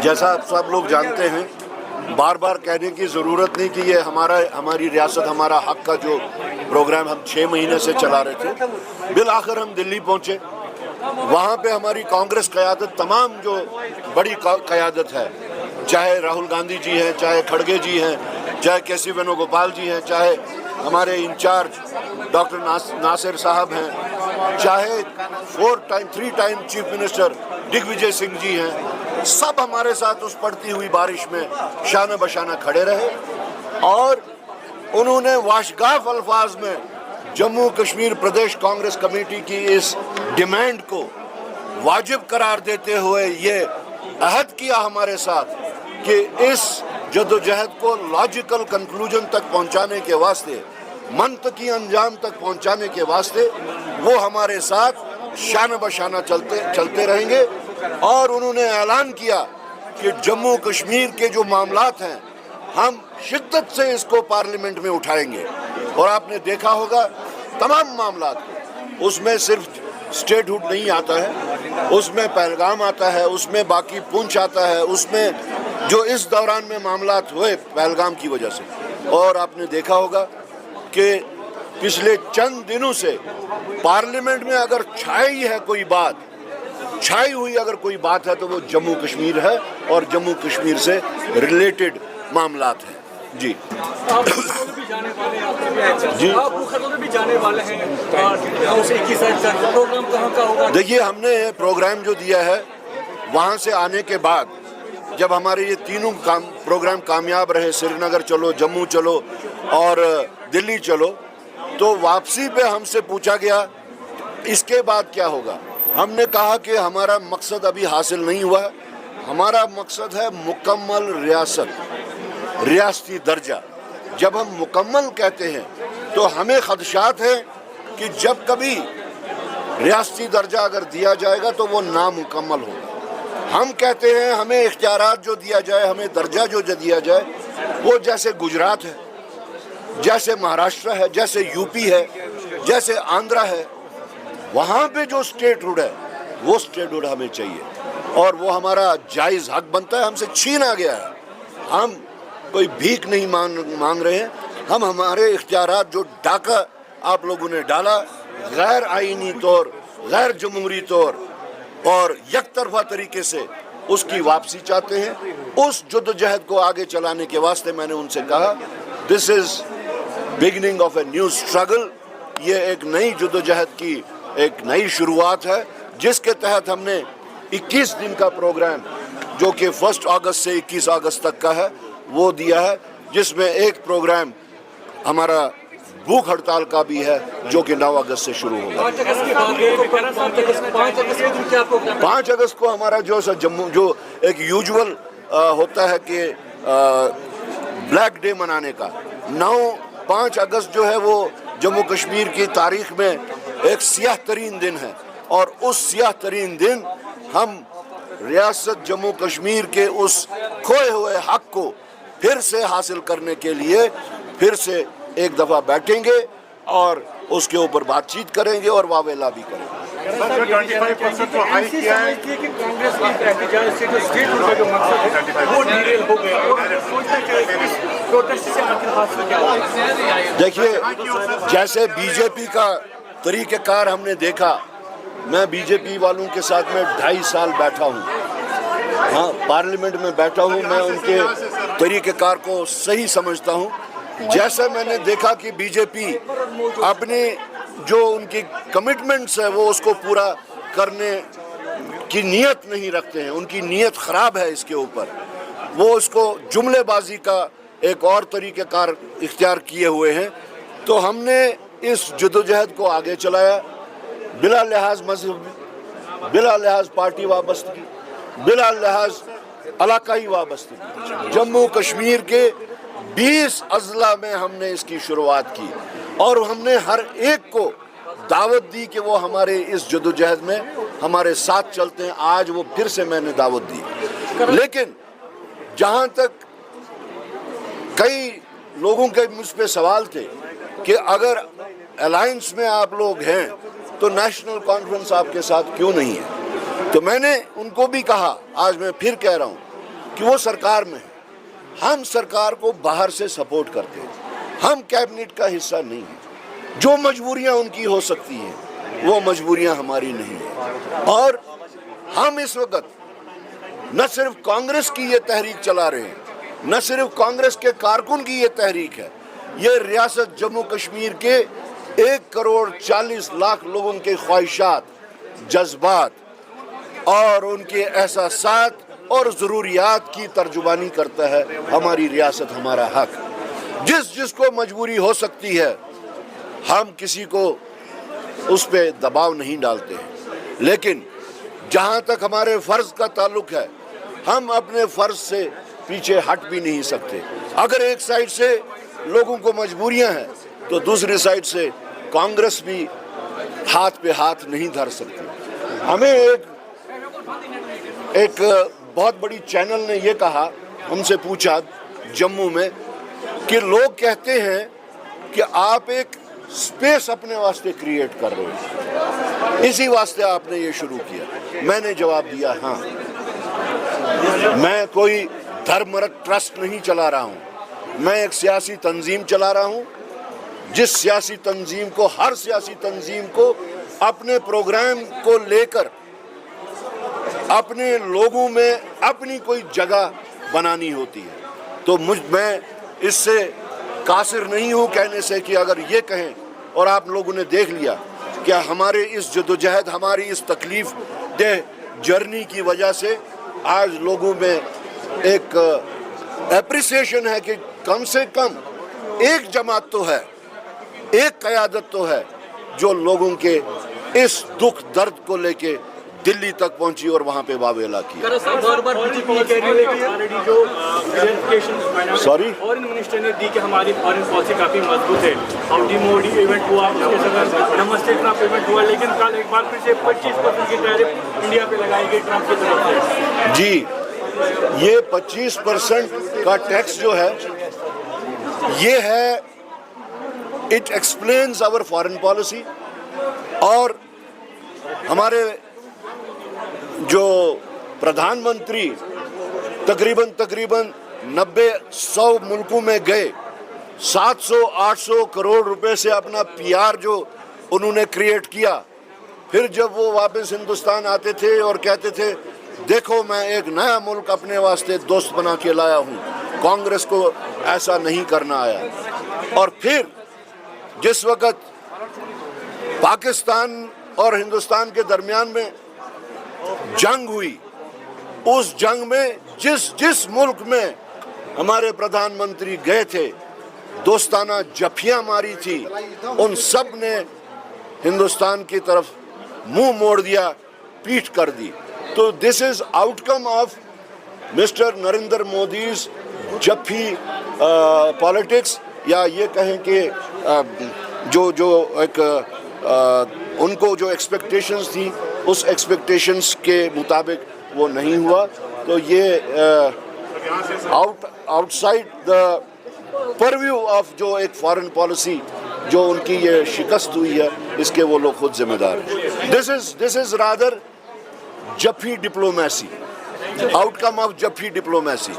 جیسا آپ سب لوگ جانتے ہیں، بار بار کہنے کی ضرورت نہیں کہ یہ ہماری ریاست ہمارا حق کا جو پروگرام ہم 6 مہینے سے چلا رہے تھے، بالآخر ہم دلی پہنچے. وہاں پہ ہماری کانگریس قیادت، تمام جو بڑی قیادت ہے، چاہے راہل گاندھی جی ہیں، چاہے کھڑگے جی ہیں، چاہے کے سی وینوگوپال جی ہیں، چاہے ہمارے انچارج ڈاکٹر ناصر صاحب ہیں، چاہے 3 ٹائم چیف منسٹر دگ وجے سنگھ جی ہیں، سب ہمارے ساتھ اس پڑتی ہوئی بارش میں شانہ بشانہ کھڑے رہے اور انہوں نے واشگاف الفاظ میں جموں کشمیر پردیش کانگریس کمیٹی کی اس ڈیمانڈ کو واجب قرار دیتے ہوئے یہ عہد کیا ہمارے ساتھ کہ اس جدوجہد کو لاجیکل کنکلوژن تک پہنچانے کے واسطے، منطقی انجام تک پہنچانے کے واسطے وہ ہمارے ساتھ شانہ بشانہ چلتے رہیں گے. اور انہوں نے اعلان کیا کہ جموں کشمیر کے جو معاملات ہیں ہم شدت سے اس کو پارلیمنٹ میں اٹھائیں گے. اور آپ نے دیکھا ہوگا تمام معاملات کو، اس میں صرف اسٹیٹ ہوڈ نہیں آتا ہے، اس میں پہلگام آتا ہے، اس میں باقی پونچھ آتا ہے، اس میں جو اس دوران میں معاملات ہوئے پہلگام کی وجہ سے. اور آپ نے دیکھا ہوگا کہ پچھلے چند دنوں سے پارلیمنٹ میں اگر چھائی ہوئی اگر کوئی بات ہے تو وہ جموں کشمیر ہے اور جموں کشمیر سے ریلیٹڈ معاملات ہیں. جی دیکھیے، ہم نے پروگرام جو دیا ہے وہاں سے آنے کے بعد جب ہمارے یہ تینوں پروگرام کامیاب رہے، سری نگر چلو، جموں چلو اور دلی چلو، تو واپسی پہ ہم سے پوچھا گیا اس کے بعد کیا ہوگا. ہم نے کہا کہ ہمارا مقصد ابھی حاصل نہیں ہوا ہے، ہمارا مقصد ہے مکمل ریاستی درجہ. جب ہم مکمل کہتے ہیں تو ہمیں خدشات ہیں کہ جب کبھی ریاستی درجہ اگر دیا جائے گا تو وہ نامکمل ہوگا. ہم کہتے ہیں ہمیں اختیارات جو دیا جائے، ہمیں درجہ جو دیا جائے، وہ جیسے گجرات ہے، جیسے مہاراشٹر ہے، جیسے یو پی ہے، جیسے آندھرا ہے، وہاں پہ جو اسٹیٹ ہوڈ ہے وہ اسٹیٹ ہوڈ ہمیں چاہیے اور وہ ہمارا جائز حق بنتا ہے. ہم سے چھینا گیا ہے. ہم کوئی بھیک نہیں مانگ رہے ہیں. ہم ہمارے اختیارات جو ڈاکہ آپ لوگوں نے ڈالا غیر آئینی طور، غیر جمہوری طور اور یک طرفہ طریقے سے، اس کی واپسی چاہتے ہیں. اس جدوجہد کو آگے چلانے کے واسطے میں نے ان سے کہا this is beginning of a new struggle. یہ ایک نئی جدوجہد کی ایک نئی شروعات ہے جس کے تحت ہم نے 21 دن کا پروگرام جو کہ 1 اگست سے 21 اگست تک کا ہے وہ دیا ہے، جس میں ایک پروگرام ہمارا بھوک ہڑتال کا بھی ہے جو کہ 9 اگست سے شروع ہوگا. 5 اگست کو ہمارا جو ایک یوزول ہوتا ہے کہ بلیک ڈے منانے کا، 5 اگست جو ہے وہ جموں کشمیر کی تاریخ میں ایک سیاہ ترین دن ہے اور اس سیاہ ترین دن ہم ریاست جموں کشمیر کے اس کھوئے ہوئے حق کو پھر سے حاصل کرنے کے لیے پھر سے ایک دفعہ بیٹھیں گے اور اس کے اوپر بات چیت کریں گے اور واویلا بھی کریں گے. دیکھیے، جیسے بی جے پی کا طریقہ کار ہم نے دیکھا، میں بی جے پی والوں کے ساتھ میں 2.5 سال بیٹھا ہوں، ہاں پارلیمنٹ میں بیٹھا ہوں، میں ان کے طریقہ کار کو صحیح سمجھتا ہوں. جیسے میں نے دیکھا کہ بی جے پی اپنی جو ان کی کمٹمنٹس ہے وہ اس کو پورا کرنے کی نیت نہیں رکھتے ہیں، ان کی نیت خراب ہے اس کے اوپر، وہ اس کو جملے بازی کا ایک اور طریقہ کار اختیار کیے ہوئے ہیں. تو ہم نے اس جدوجہد کو آگے چلایا بلا لحاظ مذہب، بلا لحاظ پارٹی وابستگی، بلا لحاظ علاقائی وابستگی. جموں کشمیر کے 20 اضلاع میں ہم نے اس کی شروعات کی اور ہم نے ہر ایک کو دعوت دی کہ وہ ہمارے اس جدوجہد میں ہمارے ساتھ چلتے ہیں. آج وہ پھر سے میں نے دعوت دی. لیکن جہاں تک کئی لوگوں کے مجھ پہ سوال تھے کہ اگر الائنس میں آپ لوگ ہیں تو نیشنل کانفرنس آپ کے ساتھ کیوں نہیں ہے، تو میں نے ان کو بھی کہا، آج میں پھر کہہ رہا ہوں کہ وہ سرکار میں ہیں، ہم سرکار کو باہر سے سپورٹ کرتے ہیں، ہم کیبنٹ کا حصہ نہیں ہیں، جو مجبوریاں ان کی ہو سکتی ہیں وہ مجبوریاں ہماری نہیں ہیں، اور ہم اس وقت نہ صرف کانگریس کی یہ تحریک چلا رہے ہیں، نہ صرف کانگریس کے کارکن کی یہ تحریک ہے، یہ ریاست جموں کشمیر کے 1,40,00,000 لوگوں کے خواہشات، جذبات اور ان کے احساسات اور ضروریات کی ترجمانی کرتا ہے ہماری ریاست، ہمارا حق۔ جس کو مجبوری ہو سکتی ہے ہم کسی کو اس پہ دباؤ نہیں ڈالتے ہیں، لیکن جہاں تک ہمارے فرض کا تعلق ہے ہم اپنے فرض سے پیچھے ہٹ بھی نہیں سکتے۔ اگر ایک سائیڈ سے لوگوں کو مجبوریاں ہیں تو دوسری سائیڈ سے کانگریس بھی ہاتھ پہ ہاتھ نہیں دھر سکتی۔ ہمیں ایک بہت بڑی چینل نے یہ کہا، ہم سے پوچھا جموں میں کہ لوگ کہتے ہیں کہ آپ ایک سپیس اپنے واسطے کریٹ کر رہے ہیں، اسی واسطے آپ نے یہ شروع کیا۔ میں نے جواب دیا ہاں، میں کوئی دھرمرت ٹرسٹ نہیں چلا رہا ہوں، میں ایک سیاسی تنظیم چلا رہا ہوں، جس سیاسی تنظیم کو، ہر سیاسی تنظیم کو اپنے پروگرام کو لے کر اپنے لوگوں میں اپنی کوئی جگہ بنانی ہوتی ہے۔ تو میں اس سے قاصر نہیں ہوں کہنے سے کہ اگر یہ کہیں، اور آپ لوگوں نے دیکھ لیا کہ ہمارے اس جدوجہد، ہماری اس تکلیف دہ جرنی کی وجہ سے آج لوگوں میں ایک اپریسیشن ہے کہ کم سے کم ایک جماعت تو ہے، ایک قیادت تو ہے جو لوگوں کے اس دکھ درد کو لے کے دلی تک پہنچی اور وہاں پہ واویلا کیا۔ سوری، فورن منسٹر نے دی کہ ہماری فورن پالیسی کافی مضبوط ہے، ہاؤڈی موڈی ایونٹ ہوا، نمستے ٹرمپ ایونٹ ہوا، لیکن کل ایک بار پھر سے 25% کی ٹیرف انڈیا پہ لگائی گئی ٹرمپ کی طرف سے۔ جی، یہ 25% کا ٹیکس جو ہے یہ ہے it explains our foreign policy, اور ہمارے جو پردھان منتری تقریباً 90-100 ملکوں میں گئے، 700-800 کروڑ روپے سے اپنا پی آر جو انہوں نے کریٹ کیا، پھر جب وہ واپس ہندوستان آتے تھے اور کہتے تھے دیکھو میں ایک نیا ملک اپنے واسطے دوست بنا کے لایا ہوں، کانگریس کو ایسا نہیں کرنا آیا۔ اور پھر جس وقت پاکستان اور ہندوستان کے درمیان میں جنگ ہوئی، اس جنگ میں جس ملک میں ہمارے پردھان منتری گئے تھے، دوستانہ جفیاں ماری تھی، ان سب نے ہندوستان کی طرف منہ موڑ دیا، پیٹھ کر دی۔ تو this is outcome of mister Narendra Modi's jhappi politics, یا یہ کہیں کہ جو ایک ان کو جو ایکسپیکٹیشنز تھی اس ایکسپیکٹیشنز کے مطابق وہ نہیں ہوا۔ تو یہ out side the purview of جو ایک فارن پالیسی جو ان کی یہ شکست ہوئی ہے، اس کے وہ لوگ خود ذمہ دار ہیں۔ This is rather jhappi diplomacy, outcome of jhappi diplomacy.